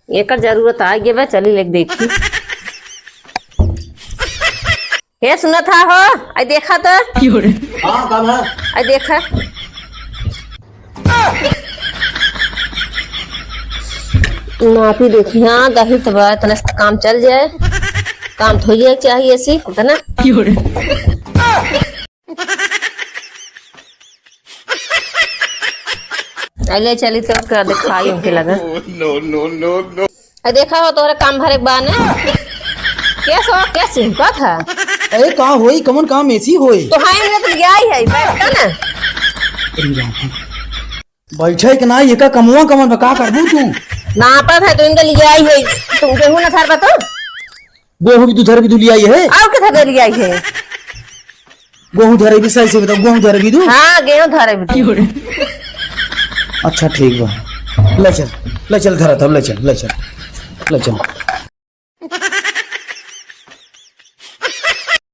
एक जरूरत आ गई बा, चली लेके देखी। हे सुना था हो, आई देखा तो हाँ काम है। आई देखा नापी देखी। हाँ गही तो बात ना, काम चल जाए, काम तो ये चाहिए ऐसी है ना। अले चली तो कर दिखाई उनके लगा। No no no no. देखा हो तोहरा काम भरे बान कैसे हो, कैसे का था। अरे कहाँ होई कमन काम ऐसी होई। तो हाय हमने तो गया ही है बैठा ना। बैठे के ना ये का कमुआ कमन का करबू तू। ना पर है तो इनके लिए आई है। तुम गेहूं ना थार बतो गेहूं भी तू धर भी तू लिया है। आओ के था लिए आई है। गेहूं धरे भी सही से बताओ, गेहूं धरे भी तू। हां गेहूं धरे भी। अच्छा ठीक बा, ले चल धरा तब, ले चल